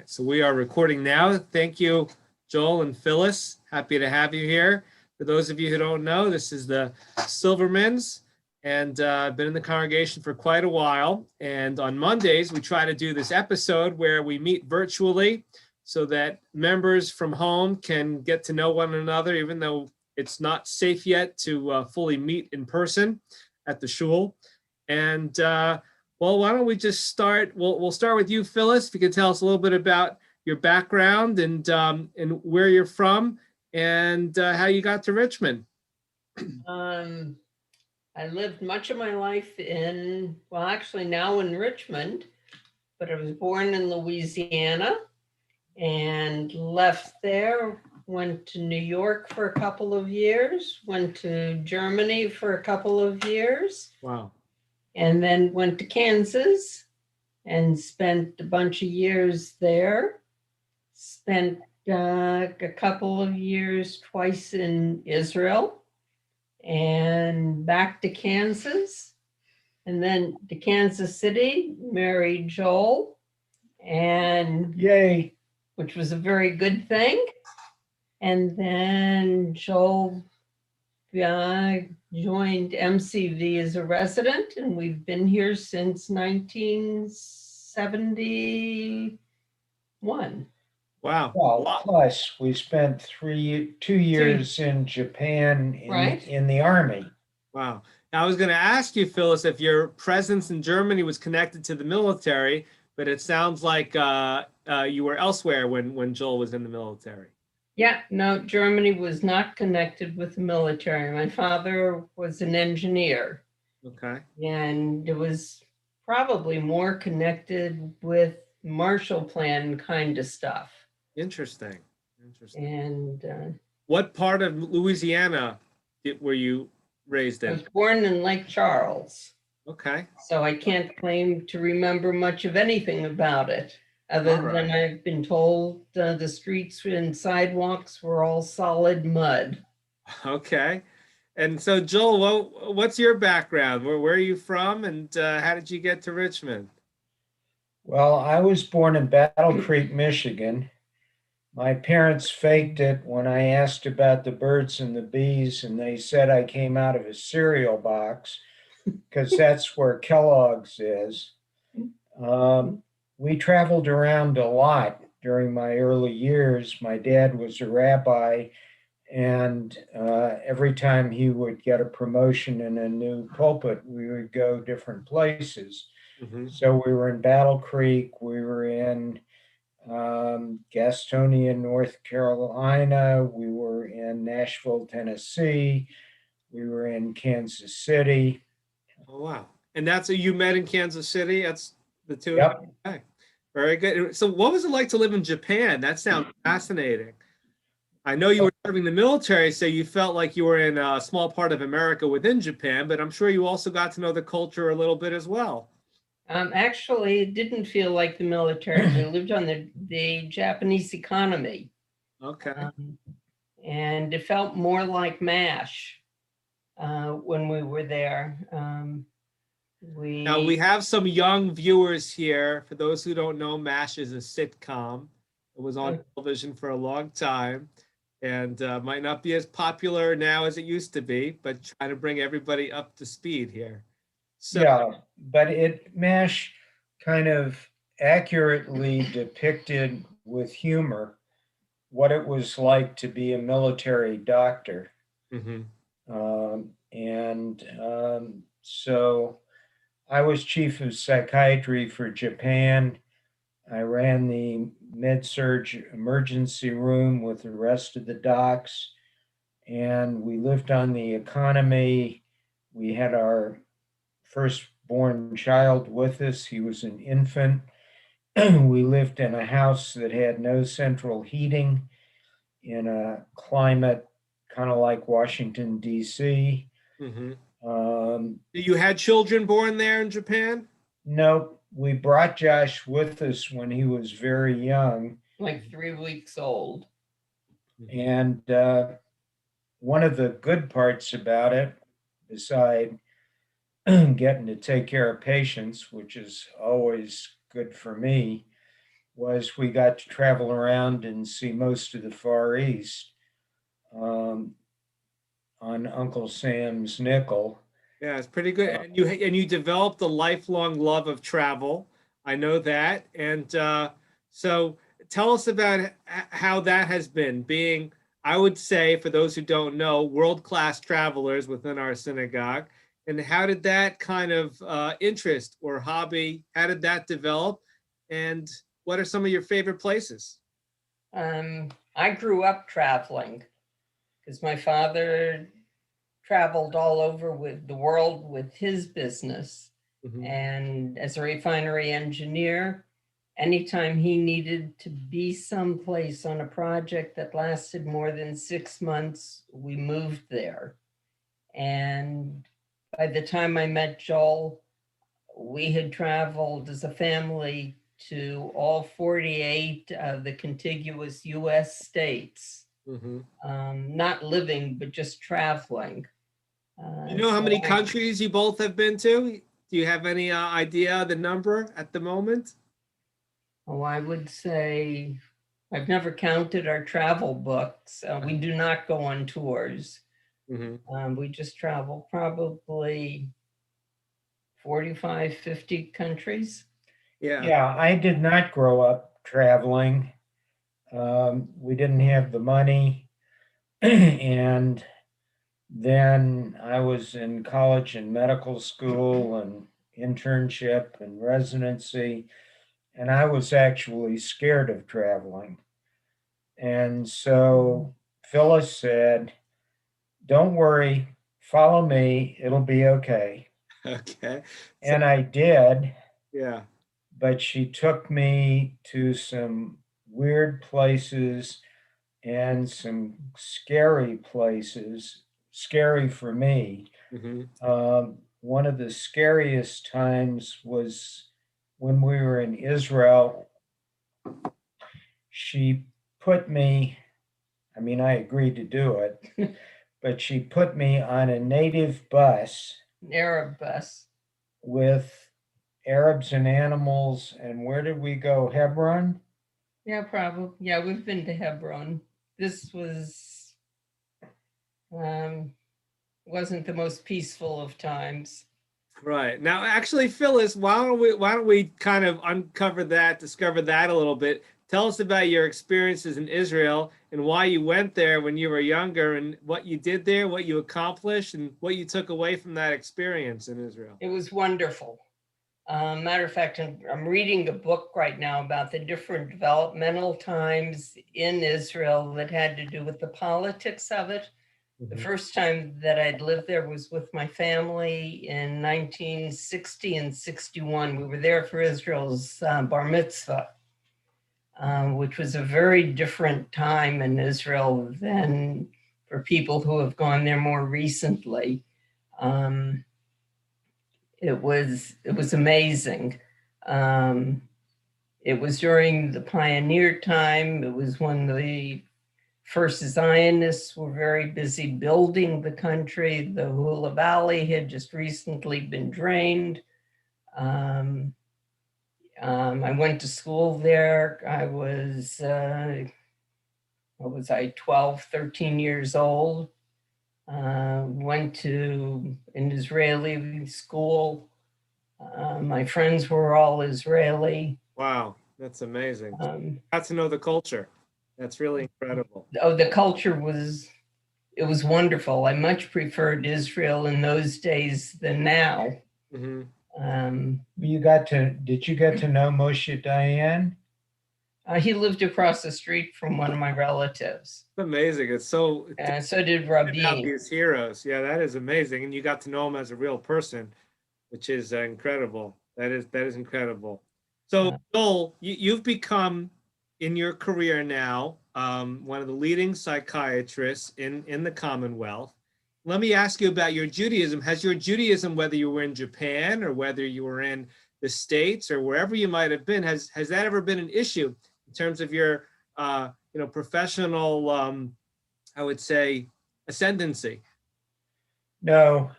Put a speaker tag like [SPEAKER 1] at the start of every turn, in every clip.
[SPEAKER 1] So we are recording now. Thank you, Joel and Phyllis. Happy to have you here. For those of you who don't know, this is the Silvermans, and I've been in the congregation for quite a while. And on Mondays, we try to do this episode where we meet virtually so that members from home can get to know one another, even though it's not safe yet to fully meet in person at the shul. And well, why don't we just start? We'll start with you, Phyllis. If you could tell us a little bit about your background and where you're from and how you got to Richmond.
[SPEAKER 2] I lived much of my life actually now in Richmond, but I was born in Louisiana and left there, went to New York for a couple of years, went to Germany for a couple of years.
[SPEAKER 1] Wow.
[SPEAKER 2] And then went to Kansas and spent a bunch of years there. Spent a couple of years twice in Israel and back to Kansas. And then to Kansas City, married Joel, and
[SPEAKER 3] Yay.
[SPEAKER 2] which was a very good thing. And then Joel joined MCV as a resident, and we've been here since 1971.
[SPEAKER 1] Wow.
[SPEAKER 3] Well, plus we spent 2 years in Japan
[SPEAKER 2] Right.
[SPEAKER 3] in the Army.
[SPEAKER 1] Wow. Now, I was going to ask you, Phyllis, if your presence in Germany was connected to the military, but it sounds like you were elsewhere when Joel was in the military.
[SPEAKER 2] Yeah, no, Germany was not connected with the military. My father was an engineer.
[SPEAKER 1] Okay.
[SPEAKER 2] And it was probably more connected with Marshall Plan kind of stuff.
[SPEAKER 1] Interesting.
[SPEAKER 2] And
[SPEAKER 1] What part of Louisiana were you raised
[SPEAKER 2] I
[SPEAKER 1] in?
[SPEAKER 2] was born in Lake Charles,
[SPEAKER 1] Okay.
[SPEAKER 2] so I can't claim to remember much of anything about it, other
[SPEAKER 1] All right.
[SPEAKER 2] than I've been told the streets and sidewalks were all solid mud.
[SPEAKER 1] Okay. And so, Joel, what's your background? Where are you from, and how did you get to Richmond?
[SPEAKER 3] Well, I was born in Battle Creek, Michigan. My parents faked it when I asked about the birds and the bees, and they said I came out of a cereal box because that's where Kellogg's is. We traveled around a lot during my early years. My dad was a rabbi, and every time he would get a promotion in a new pulpit, we would go different places.
[SPEAKER 1] Mm-hmm.
[SPEAKER 3] So we were in Battle Creek, we were in Gastonia, North Carolina, we were in Nashville, Tennessee, we were in Kansas City.
[SPEAKER 1] Oh, wow. And that's you met in Kansas City? That's the two?
[SPEAKER 3] Yep.
[SPEAKER 1] Okay. Very good. So what was it like to live in Japan? That sounds fascinating. I know you were serving the military, so you felt like you were in a small part of America within Japan, but I'm sure you also got to know the culture a little bit as well.
[SPEAKER 2] Actually, it didn't feel like the military. We lived on the Japanese economy.
[SPEAKER 1] Okay.
[SPEAKER 2] And it felt more like MASH when we were there.
[SPEAKER 1] Now, we have some young viewers here. For those who don't know, MASH is a sitcom. It was on television for a long time and might not be as popular now as it used to be, but trying to bring everybody up to speed here. So,
[SPEAKER 3] yeah, but MASH kind of accurately depicted with humor what it was like to be a military doctor.
[SPEAKER 1] Mm-hmm.
[SPEAKER 3] So I was chief of psychiatry for Japan. I ran the med-surg emergency room with the rest of the docs, and we lived on the economy. We had our firstborn child with us. He was an infant. We lived in a house that had no central heating in a climate kind of like Washington, D.C.
[SPEAKER 1] Mm-hmm. You had children born there in Japan?
[SPEAKER 3] Nope. We brought Josh with us when he was very young.
[SPEAKER 2] Like 3 weeks old.
[SPEAKER 3] And one of the good parts about it, beside getting to take care of patients, which is always good for me, was we got to travel around and see most of the Far East on Uncle Sam's nickel.
[SPEAKER 1] Yeah, it's pretty good. And you developed a lifelong love of travel. I know that. And so tell us about how that has been being, I would say, for those who don't know, world-class travelers within our synagogue. And how did that kind of interest or hobby, how did that develop? And what are some of your favorite places?
[SPEAKER 2] I grew up traveling because my father traveled all over with the world with his business.
[SPEAKER 1] Mhm.
[SPEAKER 2] And as a refinery engineer, anytime he needed to be someplace on a project that lasted more than 6 months, we moved there. And by the time I met Joel, we had traveled as a family to all 48 of the contiguous US states,
[SPEAKER 1] Mhm.
[SPEAKER 2] not living, but just traveling.
[SPEAKER 1] You know how many
[SPEAKER 2] So
[SPEAKER 1] countries you both have been to? Do you have any idea of the number at the moment?
[SPEAKER 2] I would say I've never counted our travel books. We do not go on tours.
[SPEAKER 1] Mhm.
[SPEAKER 2] We just travel probably 45, 50 countries.
[SPEAKER 1] Yeah.
[SPEAKER 3] Yeah, I did not grow up traveling. We didn't have the money. And then I was in college and medical school and internship and residency, and I was actually scared of traveling. And so Phyllis said, "Don't worry, follow me, it'll be okay."
[SPEAKER 1] Okay. So,
[SPEAKER 3] And I did,
[SPEAKER 1] yeah.
[SPEAKER 3] but she took me to some weird places and some scary places, scary for me.
[SPEAKER 1] Mhm.
[SPEAKER 3] One of the scariest times was when we were in Israel. She put me, I mean, I agreed to do it, but she put me on a native bus
[SPEAKER 2] An Arab bus.
[SPEAKER 3] with Arabs and animals. And where did we go? Hebron?
[SPEAKER 2] Yeah, probably. Yeah, we've been to Hebron. This wasn't the most peaceful of times.
[SPEAKER 1] Right. Now, actually, Phyllis, why don't we kind of discover that a little bit? Tell us about your experiences in Israel and why you went there when you were younger and what you did there, what you accomplished, and what you took away from that experience in Israel.
[SPEAKER 2] It was wonderful. Matter of fact, I'm reading a book right now about the different developmental times in Israel that had to do with the politics of it. The first time that I'd lived there was with my family in 1960 and 61. We were there for Israel's bar mitzvah, which was a very different time in Israel than for people who have gone there more recently. It was amazing. It was during the pioneer time. It was when the first Zionists were very busy building the country. The Hula Valley had just recently been drained. I went to school there. I was, what was I, 12, 13 years old. Went to an Israeli school. My friends were all Israeli.
[SPEAKER 1] Wow, that's amazing.
[SPEAKER 2] Um,
[SPEAKER 1] Got to know the culture. That's really incredible.
[SPEAKER 2] the culture it was wonderful. I much preferred Israel in those days than now.
[SPEAKER 1] Hmm.
[SPEAKER 3] Did you get to know Moshe Dayan?
[SPEAKER 2] He lived across the street from one of my relatives.
[SPEAKER 1] It's amazing. It's so
[SPEAKER 2] So did
[SPEAKER 1] about
[SPEAKER 2] Rabin.
[SPEAKER 1] these heroes. Yeah, that is amazing. And you got to know him as a real person, which is incredible. That is incredible. So, Joel, you've become in your career now one of the leading psychiatrists in the Commonwealth. Let me ask you about your Judaism. Has your Judaism, whether you were in Japan or whether you were in the States or wherever you might have been, has that ever been an issue in terms of your professional, I would say, ascendancy?
[SPEAKER 3] No,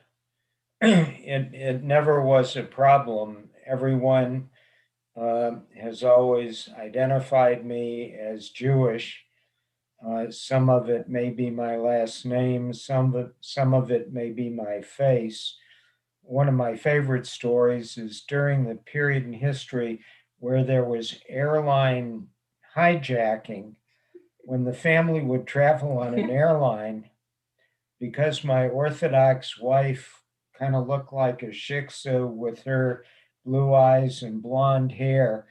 [SPEAKER 3] it never was a problem. Everyone has always identified me as Jewish. Some of it may be my last name, some of it may be my face. One of my favorite stories is during the period in history where there was airline hijacking. When the family would travel on an airline, because my Orthodox wife kind of looked like a Shih Tzu with her blue eyes and blonde hair,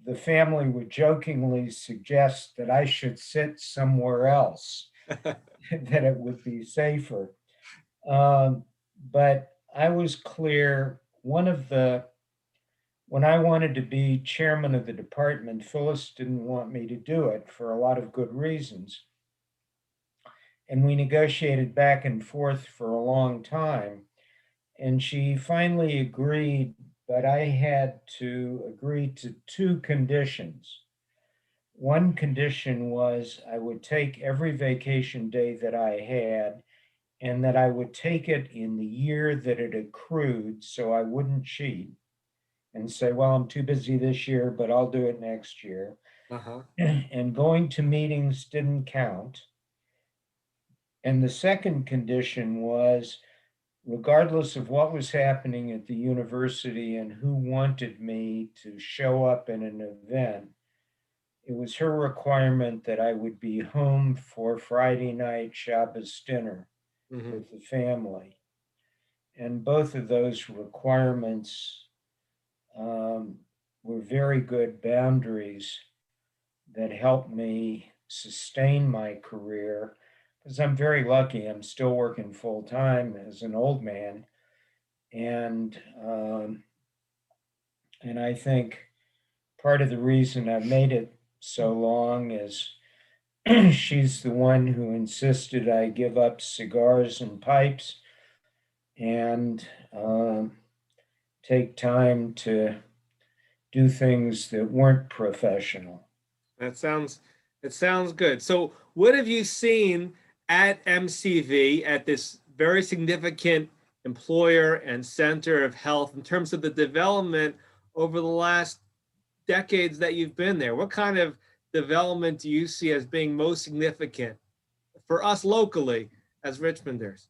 [SPEAKER 3] the family would jokingly suggest that I should sit somewhere else, that it would be safer. But I was clear. When I wanted to be chairman of the department, Phyllis didn't want me to do it for a lot of good reasons. And we negotiated back and forth for a long time. And she finally agreed, but I had to agree to two conditions. One condition was I would take every vacation day that I had, and that I would take it in the year that it accrued so I wouldn't cheat and say, well, I'm too busy this year, but I'll do it next year.
[SPEAKER 1] Uh-huh.
[SPEAKER 3] And going to meetings didn't count. And the second condition was, regardless of what was happening at the university and who wanted me to show up in an event, it was her requirement that I would be home for Friday night Shabbos dinner
[SPEAKER 1] Mhm.
[SPEAKER 3] with the family. And both of those requirements were very good boundaries that helped me sustain my career, because I'm very lucky. I'm still working full time as an old man. And, and I think part of the reason I've made it so long is she's the one who insisted I give up cigars and pipes and take time to do things that weren't professional.
[SPEAKER 1] That sounds it sounds good. So what have you seen at MCV, at this very significant employer and center of health, in terms of the development over the last decades that you've been there? What kind of development do you see as being most significant for us locally as Richmonders?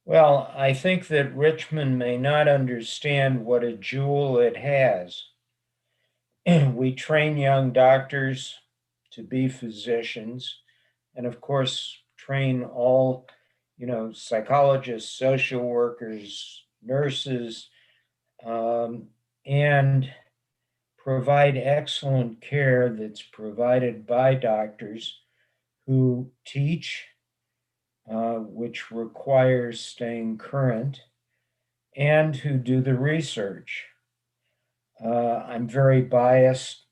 [SPEAKER 3] Well, I think that Richmond may not understand what a jewel it has. We train young doctors to be physicians, and of course, train all, psychologists, social workers, nurses, and provide excellent care that's provided by doctors who teach, which requires staying current, and who do the research. I'm very biased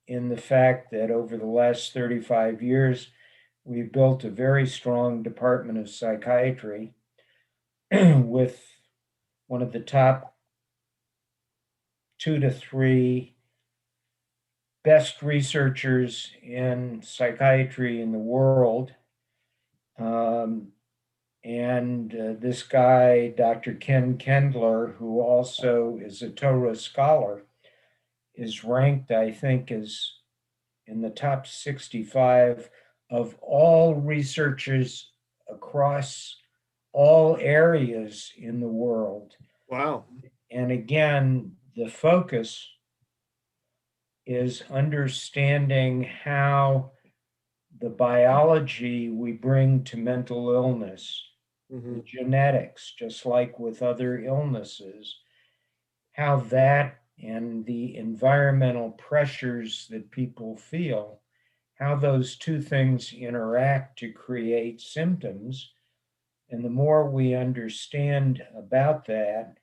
[SPEAKER 3] in the fact that over the last 35 years, we've built a very strong department of psychiatry with one of the top 2 to 3 best researchers in psychiatry in the world. This guy, Dr. Ken Kendler, who also is a Torah scholar, is ranked, I think, as in the top 65 of all researchers across all areas in the world.
[SPEAKER 1] Wow.
[SPEAKER 3] And again, the focus is understanding how the biology we bring to mental illness, the genetics, just like with other illnesses, how that and the environmental pressures that people feel, how those two things interact to create symptoms. And the more we understand about that,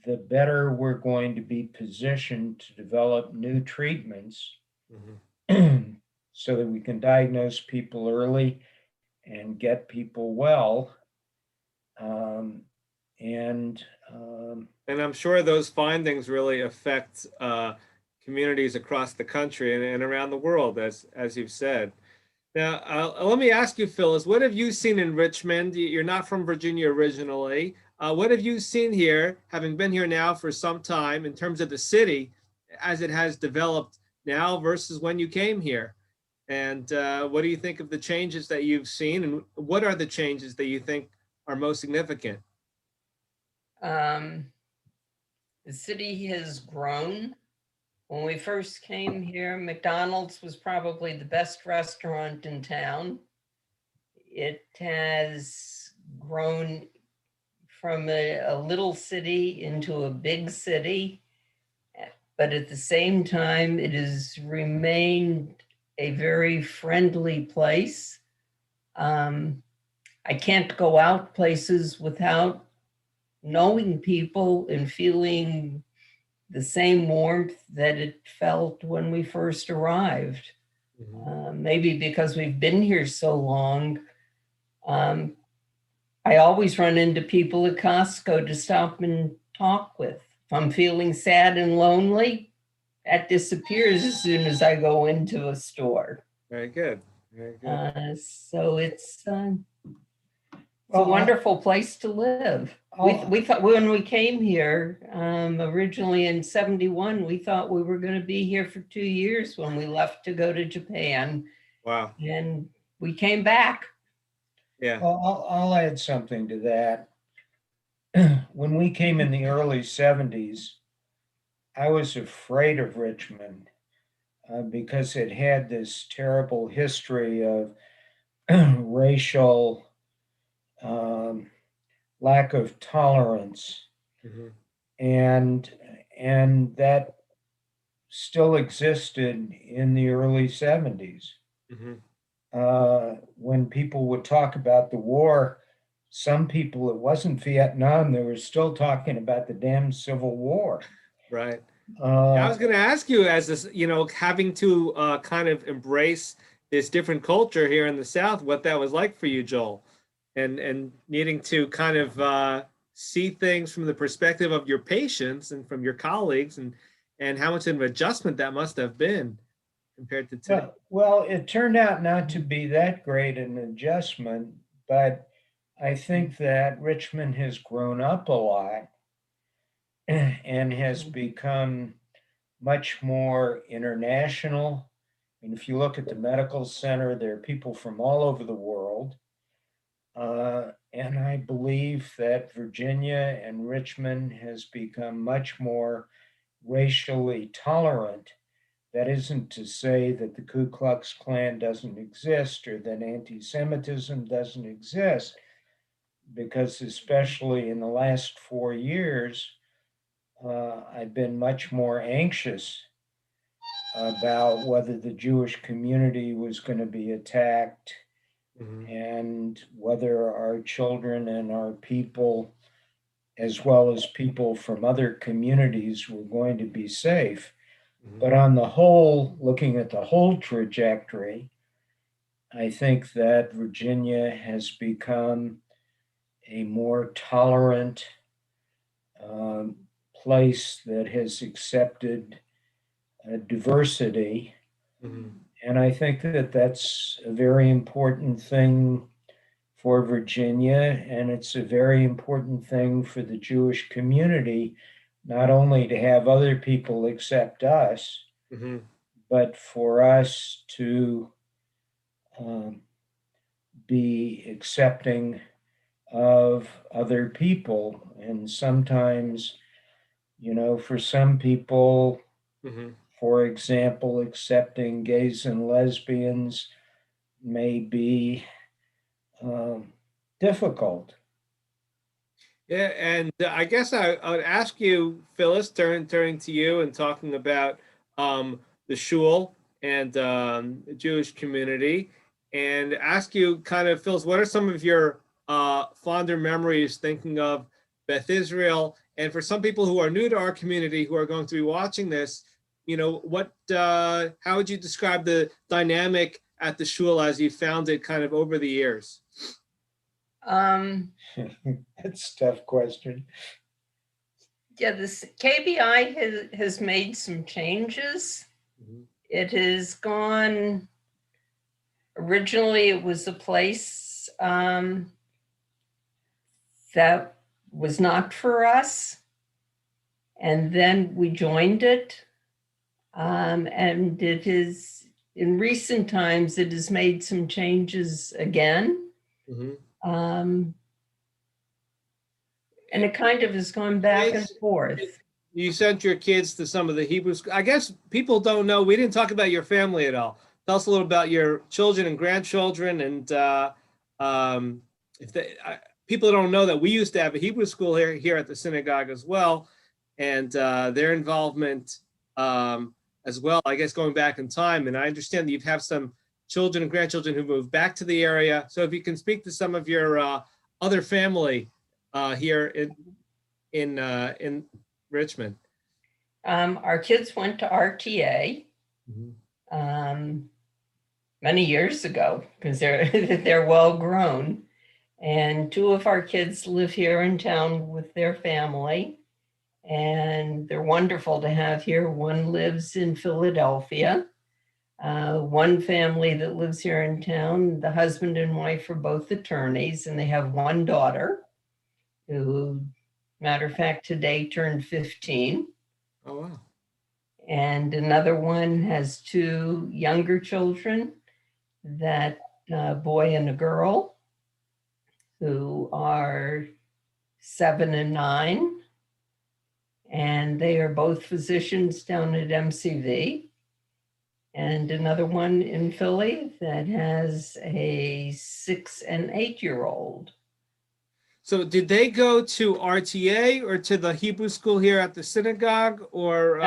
[SPEAKER 3] the better we're going to be positioned to develop new treatments so that we can diagnose people early and get people well.
[SPEAKER 1] And I'm sure those findings really affect communities across the country and around the world, as you've said. Now, let me ask you, Phyllis, what have you seen in Richmond? You're not from Virginia originally. what have you seen here, having been here now for some time, in terms of the city as it has developed now versus when you came here? And what do you think of the changes that you've seen? And what are the changes that you think are most significant?
[SPEAKER 2] The city has grown. When we first came here, McDonald's was probably the best restaurant in town. It has grown from a little city into a big city, but at the same time, it has remained a very friendly place. I can't go out places without knowing people and feeling the same warmth that it felt when we first arrived. Maybe because we've been here so long. I always run into people at Costco to stop and talk with. If I'm feeling sad and lonely, that disappears as soon as I go into a store.
[SPEAKER 1] Very good. Very good.
[SPEAKER 2] So it's a
[SPEAKER 3] Well,
[SPEAKER 2] wonderful place to live. We thought when we came here originally in '71, we thought we were going to be here for 2 years when we left to go to Japan,
[SPEAKER 1] Wow.
[SPEAKER 2] and we came back.
[SPEAKER 1] Yeah.
[SPEAKER 3] Well, I'll add something to that. When we came in the early 70s, I was afraid of Richmond because it had this terrible history of racial lack of tolerance,
[SPEAKER 1] Mhm.
[SPEAKER 3] and that still existed in the early 70s.
[SPEAKER 1] Mhm.
[SPEAKER 3] When people would talk about the war, some people, it wasn't Vietnam, they were still talking about the damn Civil War.
[SPEAKER 1] Right. I was
[SPEAKER 3] Uh,
[SPEAKER 1] going to ask you, as this, having to kind of embrace this different culture here in the South, what that was like for you, Joel, and needing to kind of see things from the perspective of your patients and from your colleagues, and how much of an adjustment that must have been compared to today.
[SPEAKER 3] well, it turned out not to be that great an adjustment, but I think that Richmond has grown up a lot and has become much more international. And if you look at the medical center, there are people from all over the world. And I believe that Virginia and Richmond has become much more racially tolerant. That isn't to say that the Ku Klux Klan doesn't exist or that anti Semitism doesn't exist, because especially in the last 4 years, I've been much more anxious about whether the Jewish community was going to be attacked
[SPEAKER 1] Mhm.
[SPEAKER 3] and whether our children and our people, as well as people from other communities, were going to be safe.
[SPEAKER 1] Mhm.
[SPEAKER 3] But on the whole, looking at the whole trajectory, I think that Virginia has become a more tolerant um, place that has accepted diversity.
[SPEAKER 1] Mhm.
[SPEAKER 3] And I think that that's a very important thing for Virginia, and it's a very important thing for the Jewish community, not only to have other people accept us,
[SPEAKER 1] Mhm.
[SPEAKER 3] but for us to um, be accepting of other people. And sometimes, for some people,
[SPEAKER 1] Mhm.
[SPEAKER 3] for example, accepting gays and lesbians may be um, difficult.
[SPEAKER 1] Yeah, and I guess I would ask you, Phyllis, turning to you and talking about the shul and the Jewish community, and ask you kind of, Phyllis, what are some of your fonder memories thinking of Beth Israel? And for some people who are new to our community who are going to be watching this, how would you describe the dynamic at the shul as you found it kind of over the years?
[SPEAKER 2] Um,
[SPEAKER 3] That's a tough question.
[SPEAKER 2] yeah, this KBI has made some changes.
[SPEAKER 1] Mhm.
[SPEAKER 2] It has gone, originally it was a place that was not for us. And then we joined it. And it is, in recent times, it has made some changes again.
[SPEAKER 1] Mhm.
[SPEAKER 2] And it kind of has gone back and forth.
[SPEAKER 1] You sent your kids to some of the Hebrew school. I guess people don't know. We didn't talk about your family at all. Tell us a little about your children and grandchildren, and if people don't know that we used to have a Hebrew school here at the synagogue as well, and their involvement as well. I guess going back in time, and I understand that you have some children and grandchildren who moved back to the area. So if you can speak to some of your other family here in Richmond.
[SPEAKER 2] Our kids went to RTA many years ago because they're well grown. And two of our kids live here in town with their family. And they're wonderful to have here. One lives in Philadelphia. One family that lives here in town, the husband and wife are both attorneys, and they have one daughter who, matter of fact, today turned 15.
[SPEAKER 1] Oh, wow.
[SPEAKER 2] And another one has two younger children, that boy and a girl, who are 7 and 9. And they are both physicians down at MCV. And another one in Philly that has a 6 and 8-year-old.
[SPEAKER 1] So did they go to RTA or to the Hebrew school here at the synagogue, or?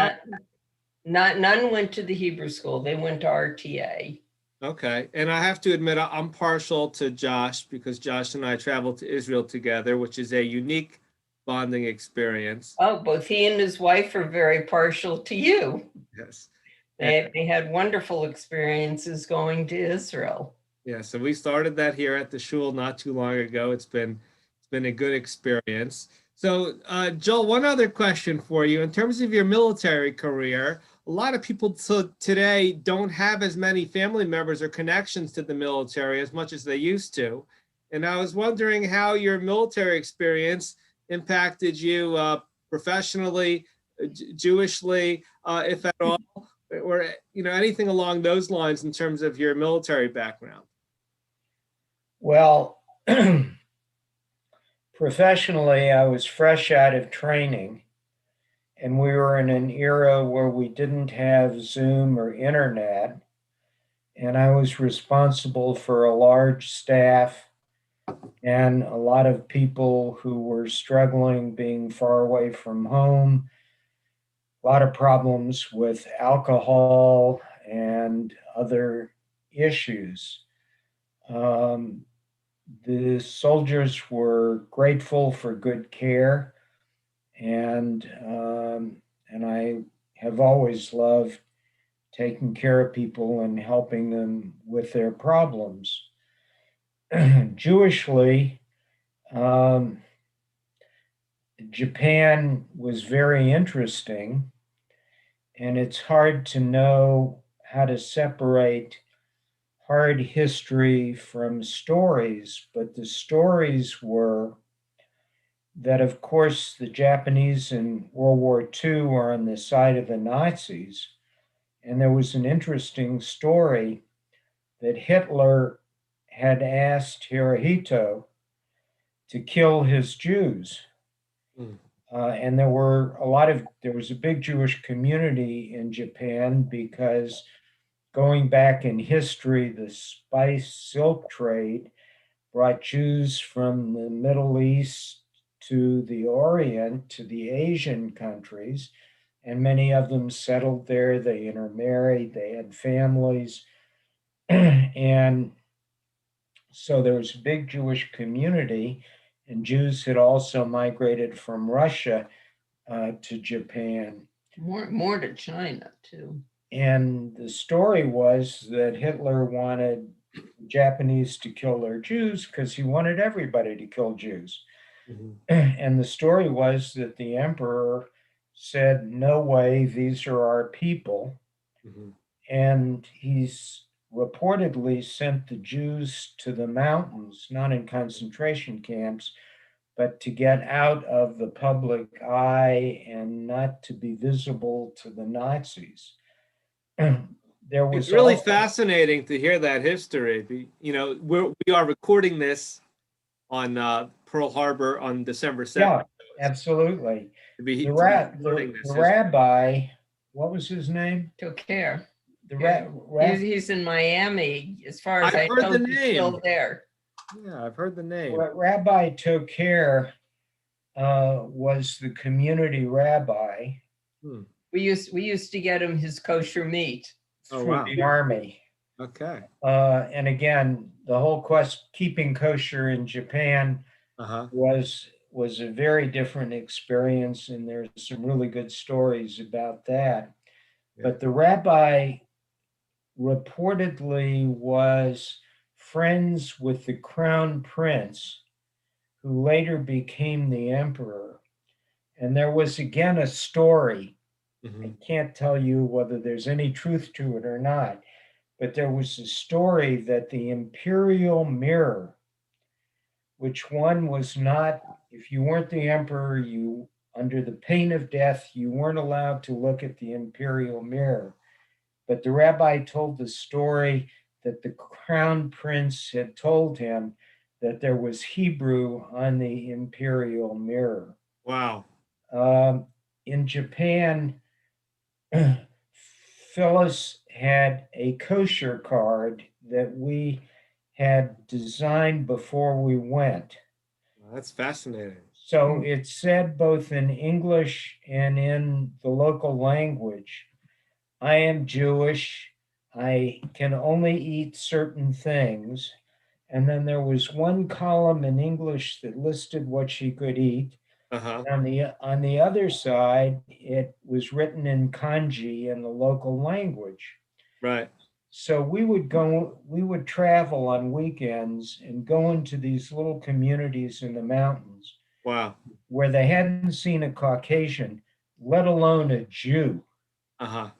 [SPEAKER 2] None went to the Hebrew school. They went to RTA.
[SPEAKER 1] Okay. And I have to admit, I'm partial to Josh because Josh and I traveled to Israel together, which is a unique bonding experience.
[SPEAKER 2] Oh, both he and his wife are very partial to you.
[SPEAKER 1] Yes.
[SPEAKER 2] They had wonderful experiences going to Israel.
[SPEAKER 1] Yeah. So we started that here at the shul not too long ago. It's been a good experience. So, Joel, one other question for you. In terms of your military career, a lot of people today don't have as many family members or connections to the military as much as they used to. And I was wondering how your military experience impacted you professionally, Jewishly, if at all, or anything along those lines in terms of your military background.
[SPEAKER 3] Well, professionally, I was fresh out of training, and we were in an era where we didn't have Zoom or internet, and I was responsible for a large staff and a lot of people who were struggling being far away from home, a lot of problems with alcohol and other issues. The soldiers were grateful for good care, and I have always loved taking care of people and helping them with their problems. Jewishly, Japan was very interesting, and it's hard to know how to separate hard history from stories, but the stories were that, of course, the Japanese in World War II were on the side of the Nazis. And there was an interesting story that Hitler had asked Hirohito to kill his Jews. And there was a big Jewish community in Japan because going back in history, the spice silk trade brought Jews from the Middle East to the Orient, to the Asian countries, and many of them settled there. They intermarried, they had families. And so there was a big Jewish community, and Jews had also migrated from Russia to Japan.
[SPEAKER 2] More to China, too.
[SPEAKER 3] And the story was that Hitler wanted the Japanese to kill their Jews because he wanted everybody to kill Jews. And the story was that the emperor said, "No way, these are our people." And he's reportedly sent the Jews to the mountains, not in concentration camps, but to get out of the public eye and not to be visible to the Nazis. There was
[SPEAKER 1] It's really
[SPEAKER 3] also-
[SPEAKER 1] fascinating to hear that history. We are recording this on Pearl Harbor on December 7th.
[SPEAKER 3] Yeah, absolutely.
[SPEAKER 1] To be
[SPEAKER 3] The
[SPEAKER 1] this
[SPEAKER 3] rabbi, what was his name?
[SPEAKER 2] Took care.
[SPEAKER 3] The
[SPEAKER 2] He's in Miami, as far as
[SPEAKER 1] I've
[SPEAKER 2] I
[SPEAKER 1] heard
[SPEAKER 2] know,
[SPEAKER 1] the
[SPEAKER 2] he's
[SPEAKER 1] name.
[SPEAKER 2] still there.
[SPEAKER 1] Yeah, I've heard the name.
[SPEAKER 3] Rabbi took care was the community rabbi
[SPEAKER 2] We used to get him his kosher meat.
[SPEAKER 1] Oh,
[SPEAKER 3] through
[SPEAKER 1] wow.
[SPEAKER 3] the army.
[SPEAKER 1] Okay.
[SPEAKER 3] And again, the whole quest keeping kosher in Japan
[SPEAKER 1] Uh-huh.
[SPEAKER 3] was a very different experience, and there's some really good stories about that.
[SPEAKER 1] Yeah.
[SPEAKER 3] But the rabbi reportedly was friends with the crown prince, who later became the emperor. And there was again a story.
[SPEAKER 1] Mhm.
[SPEAKER 3] I can't tell you whether there's any truth to it or not, but there was a story that the imperial mirror, which one was not, if you weren't the emperor, you, under the pain of death, you weren't allowed to look at the imperial mirror. But the rabbi told the story that the crown prince had told him that there was Hebrew on the imperial mirror.
[SPEAKER 1] Wow.
[SPEAKER 3] In Japan, Phyllis had a kosher card that we had designed before we went.
[SPEAKER 1] That's fascinating.
[SPEAKER 3] So it said both in English and in the local language, I am Jewish. I can only eat certain things. And then there was one column in English that listed what she could eat.
[SPEAKER 1] Uh-huh.
[SPEAKER 3] On the other side, it was written in kanji in the local language.
[SPEAKER 1] Right.
[SPEAKER 3] So we would travel on weekends and go into these little communities in the mountains
[SPEAKER 1] Wow.
[SPEAKER 3] where they hadn't seen a Caucasian, let alone a Jew.
[SPEAKER 1] Uh-huh.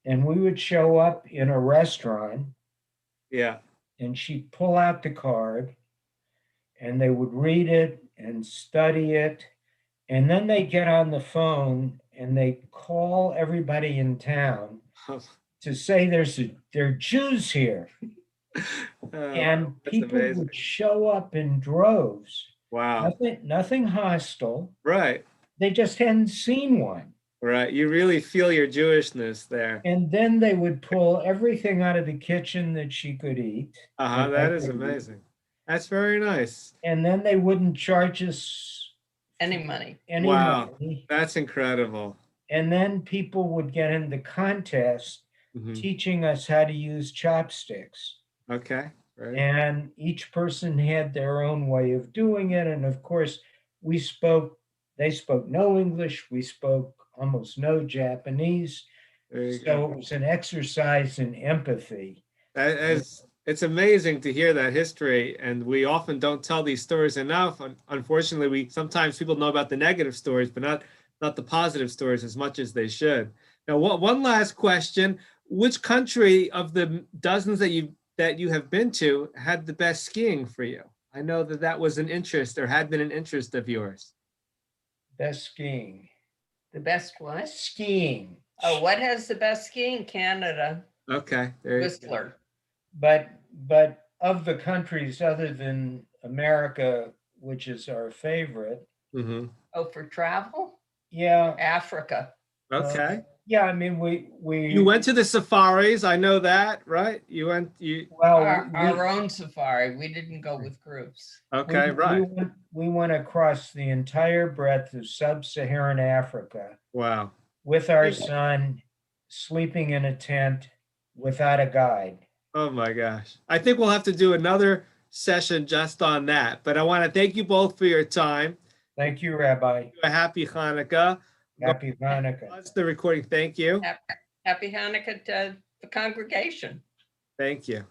[SPEAKER 3] And we would show up in a restaurant
[SPEAKER 1] Yeah.
[SPEAKER 3] and she'd pull out the card and they would read it and study it. And then they get on the phone and they call everybody in town to say there are Jews here. And
[SPEAKER 1] That's
[SPEAKER 3] people
[SPEAKER 1] amazing.
[SPEAKER 3] would show up in droves.
[SPEAKER 1] Wow.
[SPEAKER 3] Nothing hostile.
[SPEAKER 1] Right.
[SPEAKER 3] They just hadn't seen one.
[SPEAKER 1] Right. You really feel your Jewishness there.
[SPEAKER 3] And then they would pull everything out of the kitchen that she could eat.
[SPEAKER 1] Uh-huh. That is amazing. That's very nice.
[SPEAKER 3] And then they wouldn't charge us
[SPEAKER 2] Any money.
[SPEAKER 3] any
[SPEAKER 1] Wow.
[SPEAKER 3] money.
[SPEAKER 1] That's incredible.
[SPEAKER 3] And then people would get into contests
[SPEAKER 1] Mhm.
[SPEAKER 3] teaching us how to use chopsticks.
[SPEAKER 1] Okay. Right.
[SPEAKER 3] And each person had their own way of doing it. And of course, they spoke no English, we spoke almost no Japanese.
[SPEAKER 1] There you
[SPEAKER 3] So
[SPEAKER 1] go.
[SPEAKER 3] it was an exercise in empathy.
[SPEAKER 1] It's amazing to hear that history, and we often don't tell these stories enough. Unfortunately, sometimes people know about the negative stories, but not the positive stories as much as they should. Now, one last question: which country of the dozens that you have been to had the best skiing for you? I know that was an interest or had been an interest of yours.
[SPEAKER 3] Best skiing.
[SPEAKER 2] The best what?
[SPEAKER 3] Skiing.
[SPEAKER 2] Oh, what has the best skiing? Canada.
[SPEAKER 1] Okay, there you go.
[SPEAKER 2] Whistler.
[SPEAKER 3] But of the countries other than America, which is our favorite,
[SPEAKER 1] Mhm.
[SPEAKER 2] Oh, for travel?
[SPEAKER 3] yeah,
[SPEAKER 2] Africa.
[SPEAKER 1] Okay.
[SPEAKER 3] yeah. I mean,
[SPEAKER 1] You went to the safaris. I know that, right? You
[SPEAKER 3] well,
[SPEAKER 2] Our own safari. We didn't go with groups.
[SPEAKER 1] okay, right.
[SPEAKER 3] We went across the entire breadth of sub-Saharan Africa
[SPEAKER 1] Wow.
[SPEAKER 3] with our son, sleeping in a tent without a guide.
[SPEAKER 1] Oh my gosh. I think we'll have to do another session just on that. But I want to thank you both for your time.
[SPEAKER 3] Thank you, Rabbi.
[SPEAKER 1] A happy Hanukkah.
[SPEAKER 3] Happy Hanukkah.
[SPEAKER 1] That's the recording. Thank you.
[SPEAKER 2] Happy Hanukkah to the congregation.
[SPEAKER 1] Thank you.